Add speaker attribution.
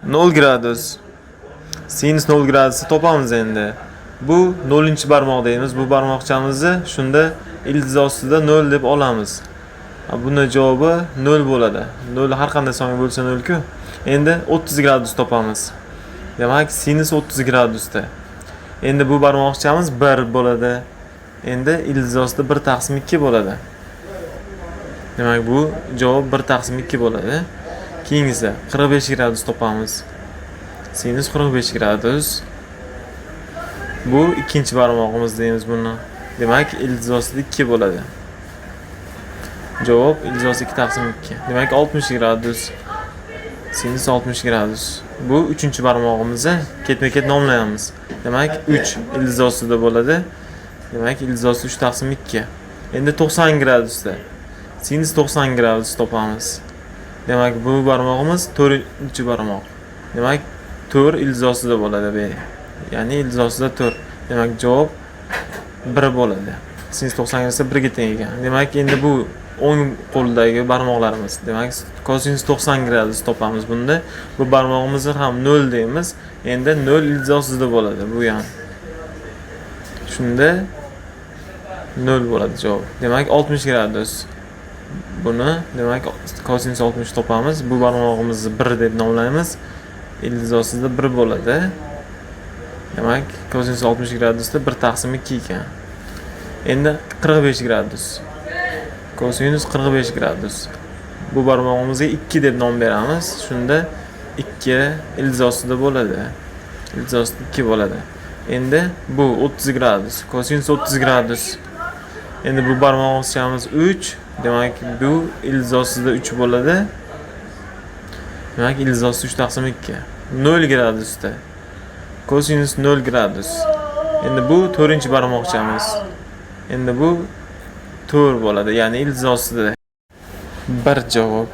Speaker 1: 0 gradus. Sinus 0 gradusni topamiz endi. Bu 0-barmoq deymiz. Bu barmoqchamizni shunda ildiz ostida 0 deb olamiz. Buni javobi 0 bo'ladi. 0 har qanday songa bo'lsa 0-ku. Endi 30 gradus topamiz. Demak, sinus 30 gradusda. Endi bu barmoqchamiz 1 bo'ladi. Endi ildiz ostida 1/2 bo'ladi. Demak, bu javob 1/2 bo'ladi. Keyingisi 45 gradus topamiz. Sinus 45 gradus. Bu ikkinchi barmog'imiz deymiz buni. Demak, ildiz ostida 2 bo'ladi. Javob ildiz ostida 2/2. Demak, 60 gradus. Sinus 60 gradus. Bu uchinchi barmog'imizni ketma-ket nomlaymiz. Demak, 3 ildiz ostida bo'ladi. Demak, ildiz ostida 3/2. Endi 90 gradusda. Sinus 90 gradus topamiz. Demak, bu barmog'imiz 4-barmoq. Demak, 4 ildiz ostida bo'ladi. Ya'ni ildiz ostida 4. Demak, javob 1 bo'ladi. Sinus 90 esa 1 ga teng ekan. Demak, endi bu o'ng qo'ldagi barmoqlarimiz. Demak, kosinus 90 gradus topamiz bunda. Bu barmog'imizni ham 0 deymiz. Endi 0 ildiz ostida bo'ladi bu ham. Shunda 0 bo'ladi javob. Demak, 60 gradus. Buni demak kosinus 60 topamiz. Bu barmog'imizni 1 deb nomlaymiz. Ildiz ostida 1 bo'ladi. Demak, kosinus 60 gradusda 1/2 ekan. Endi 45 gradus. Kosinus 45 gradus. Bu barmog'imizga 2 deb nom beramiz. Shunda 2 ildiz ostida bo'ladi. Ildiz ostida 2 bo'ladi. Endi bu 30 gradus. Kosinus 30 gradus. Endi bu barmoqchamiz 3. Demak, bu ildiz ostida 3 bo'ladi. Demak, ildiz ostida 3/2. 0 gradusda. Kosinus 0 gradus. Endi bu 4-barmoqchamiz. Endi bu 4 bo'ladi. Ya'ni ildiz ostida. Bir javob.